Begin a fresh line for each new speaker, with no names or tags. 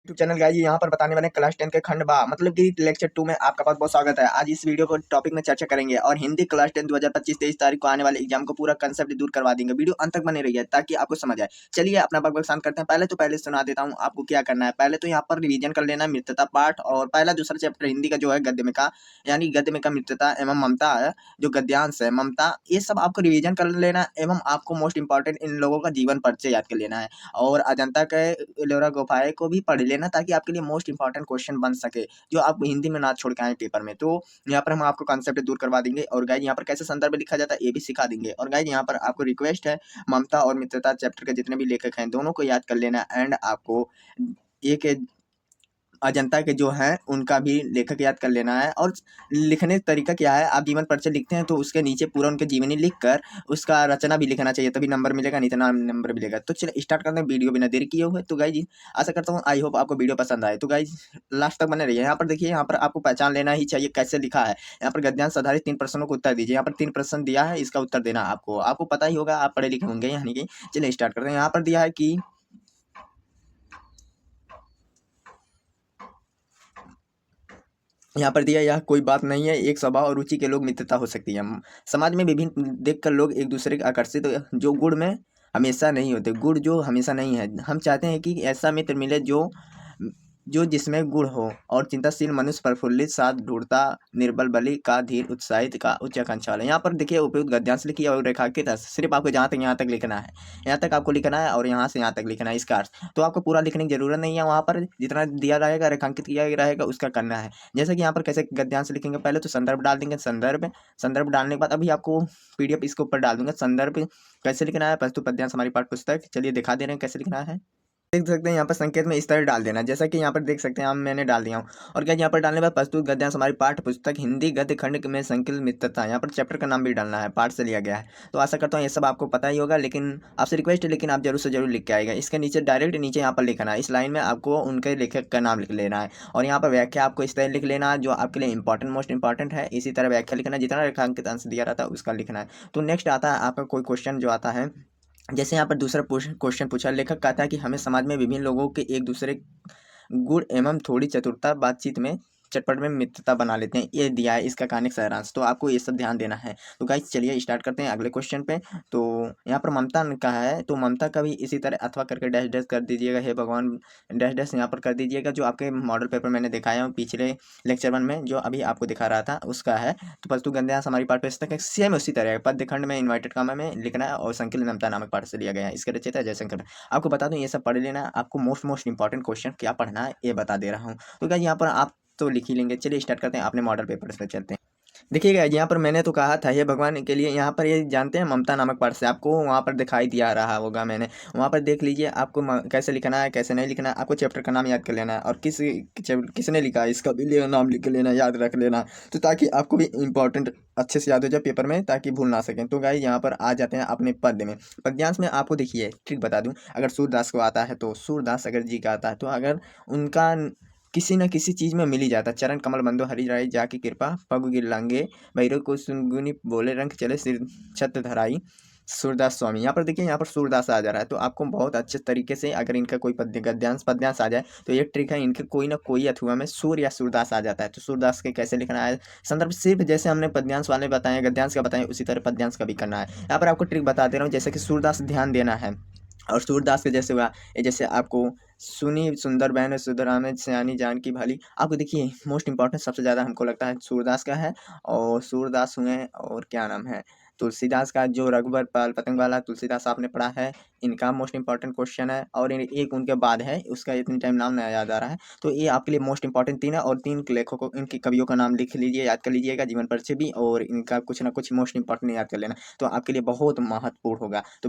YouTube channel guys यहाँ पर बताने वाले हैं क्लास 10 के खंड बा मतलब कि लेक्चर 2 में आपका बहुत बहुत स्वागत है। आज इस वीडियो को टॉपिक में चर्चा करेंगे और हिंदी क्लास 10 2025-23 तारीख को आने वाले एग्जाम को पूरा कंसेप्ट दूर करवा देंगे। वीडियो अंत तक बने रहिए ताकि आपको समझ आए। चलिए अपना बकबक शांत करते हैं। पहले सुना देता हूँ आपको क्या करना है। पहले तो यहाँ पर रिवीजन कर लेना मित्रता पाठ और पहला दूसरा चैप्टर हिंदी का जो है गद्य में का यानी गद्य में का मित्रता एवं ममता है जो गद्यांश है ममता, ये सब आपको रिवीजन कर लेना एवं आपको मोस्ट इंपॉर्टेंट इन लोगों का जीवन परिचय याद कर लेना है और अजंता के एलोरा गुफाएं को भी पढ़ लेना ताकि आपके लिए मोस्ट इंपॉर्टेंट क्वेश्चन बन सके जो आप हिंदी में ना छोड़ के आए पेपर में। तो यहाँ पर हम आपको कॉन्सेप्ट दूर करवा देंगे और गाइज यहाँ पर कैसे संदर्भ लिखा जाता है ये भी सिखा देंगे। और गाइज यहाँ पर आपको रिक्वेस्ट है ममता और मित्रता चैप्टर के जितने भी लेखक हैं दोनों को याद कर लेना एंड आपको एक अजंता के जो हैं उनका भी लेखक याद कर लेना है। और लिखने का तरीका क्या है, आप जीवन परिचय लिखते हैं तो उसके नीचे पूरा उनके जीवनी लिख कर उसका रचना भी लिखना चाहिए तभी नंबर मिलेगा, नहीं तो ना नंबर मिलेगा। तो चलिए स्टार्ट करते हैं वीडियो बिना देरी किए हुए। तो गाइज आशा करता हूँ आई होप आपको वीडियो पसंद आए। तो गाइज लास्ट तक बने रहिए। यहाँ पर देखिए यहाँ पर आपको पहचान लेना ही चाहिए कैसे लिखा है। यहाँ पर गद्यांश आधारित 3 प्रश्नों को उत्तर दीजिए। यहाँ पर 3 प्रश्न दिया है, इसका उत्तर देना आपको पता ही होगा, आप पढ़े लिखे होंगे यानी कि। चलिए स्टार्ट करते हैं। यहाँ पर दिया है कि यहाँ पर दिया यह कोई बात नहीं है, एक स्वभाव और रुचि के लोग मित्रता हो सकती है। समाज में विभिन्न देखकर लोग एक दूसरे के आकर्षित जो गुण में हमेशा नहीं होते, गुण जो हमेशा नहीं है। हम चाहते हैं कि ऐसा मित्र मिले जो जो जिसमें गुण हो और चिंताशील मनुष्य प्रफुल्लित साथ ढूंढता निर्बल बलि का धीर उत्साहित का उच्च आकांक्षा वाला। यहाँ पर देखिए उपयुक्त गद्यांश लिखिए और रेखांकित सिर्फ आपको जहाँ तक यहाँ तक लिखना है, यहाँ तक आपको लिखना है और यहाँ से यहाँ तक लिखना है। इसका अर्थ तो आपको पूरा लिखने की जरूरत नहीं है, वहाँ पर जितना दिया रहेगा रेखांकित किया रहेगा उसका करना है। जैसे कि यहाँ पर कैसे गद्यांश लिखेंगे, पहले तो संदर्भ डाल देंगे। संदर्भ डालने के बाद अभी आपको पीडीएफ इसके ऊपर डाल दूंगा। संदर्भ कैसे लिखना है, प्रस्तुत पद्यांश हमारी पाठ्य पुस्तक, चलिए दिखा दे रहे हैं कैसे लिखना है। देख सकते हैं यहाँ पर संकेत में इस तरह डाल देना, जैसा कि यहाँ पर देख सकते हैं मैंने डाल दिया हूँ। और क्या यहाँ पर डालने के बाद प्रस्तुत गद्यांश हमारी पाठ्य पुस्तक हिंदी गद्य खंड में संकलित मित्रता, यहाँ पर चैप्टर का नाम भी डालना है, पाठ से लिया गया है। तो आशा करता हूँ ये सब आपको पता ही होगा, लेकिन आपसे रिक्वेस्ट है लेकिन आप जरूर से जरूर लिख के आएगा। इसके नीचे डायरेक्ट नीचे यहाँ पर लिखना है, इस लाइन में आपको उनके लेखक का नाम लिख लेना है और यहाँ पर व्याख्या आपको इस तरह लिख लेना है जो आपके लिए इंपॉर्टेंट मोस्ट इंपॉर्टेंट है। इसी तरह व्याख्या लिखना है, जितना रेखांकित अंश दिया रहता है उसका लिखना है। तो नेक्स्ट आता है आपका कोई क्वेश्चन जो आता है, जैसे यहाँ पर दूसरा क्वेश्चन पूछा, लेखक कहता है कि हमें समाज में विभिन्न लोगों के एक दूसरे गुण एवं थोड़ी चतुरता बातचीत में चटपट में मित्रता बना लेते हैं, ये दिया है इसका कहानी सारांश। तो आपको ये सब ध्यान देना है। तो गाइस चलिए स्टार्ट करते हैं अगले क्वेश्चन पे। तो यहाँ पर ममता का है, तो ममता का भी इसी तरह अथवा करके डैश डैश कर दीजिएगा, हे भगवान डैश डैश यहाँ पर कर दीजिएगा। जो आपके मॉडल पेपर मैंने दिखाया हूँ पिछले लेक्चर 1 में जो अभी आपको दिखा रहा था उसका है। तो परंतु गद्यांश हमारी पाठ पुस्तक है, सेम उसी तरह पद्य खंड में इन्वर्टेड कामा में लिखना है और संकलित ममता नामक पाठ से लिया गया है। इसके रचयिता जयशंकर। आपको बता दूं ये सब पढ़ लेना, आपको मोस्ट इंपॉर्टेंट क्वेश्चन क्या पढ़ना है ये बता दे रहा हूँ। तो गाइस यहाँ पर आप तो लिख ही लेंगे। चलिए स्टार्ट करते हैं, अपने मॉडल पेपर पे चलते हैं। देखिएगा यहाँ पर मैंने तो कहा था ये भगवान के लिए, यहाँ पर ये जानते हैं ममता नामक पाठ से आपको वहाँ पर दिखाई दिया रहा होगा, मैंने वहाँ पर देख लीजिए आपको कैसे लिखना है कैसे नहीं लिखना है। आपको चैप्टर का नाम याद कर लेना है और किसने लिखा है इसका भी नाम लिख लेना, याद रख लेना, तो ताकि आपको भी इंपॉर्टेंट अच्छे से याद हो जाए पेपर में, ताकि भूल ना सकें। तो गाइस यहाँ पर आ जाते हैं अपने पद्य में। पद्यांश में आपको देखिए ट्रिक बता दूं, अगर सूरदास को आता है तो सूरदास अगर जी का आता है तो अगर उनका किसी न किसी चीज में मिल ही जाता, चरण कमल बंधु हरि राय जाकी कृपा पग गिर लांगे भैरव को सुनगुनी बोले रंग चले सिर छत धराई सूरदास स्वामी। यहाँ पर देखिए यहाँ पर सूरदास आ जा रहा है, तो आपको बहुत अच्छे तरीके से अगर इनका कोई पद्य पद्यांश आ जाए तो ये ट्रिक है, इनके कोई ना कोई अथुआ में सूर या सूरदास आ जाता है। तो सूरदास के कैसे लिखना है, संदर्भ सिर्फ जैसे हमने पद्यांश वाले बताए गद्यांश का बताए उसी तरह पद्यांश का भी करना है। यहाँ पर आपको ट्रिक बता दे रहा हूँ, जैसे कि सूरदास ध्यान देना है और सूरदास के जैसे हुआ ये, जैसे आपको सुनी सुंदर बहन सुंदर में सयानी जान की भली। आपको देखिए मोस्ट इंपॉर्टेंट सबसे ज़्यादा हमको लगता है सूरदास का है, और सूरदास हुए और क्या नाम है तुलसीदास का, जो रघुबर पाल पतंग वाला तुलसीदास आपने पढ़ा है, इनका मोस्ट इंपॉर्टेंट क्वेश्चन है। और एक उनके बाद है उसका इतनी टाइम नाम नहीं याद आ रहा है। तो ये आपके लिए मोस्ट इंपॉर्टेंट 3 है और 3 लेखकों इनके कवियों का नाम लिख लीजिए, याद कर लीजिएगा जीवन परिचय भी, और इनका कुछ ना कुछ मोस्ट इंपॉर्टेंट याद कर लेना, तो आपके लिए बहुत महत्वपूर्ण होगा। तो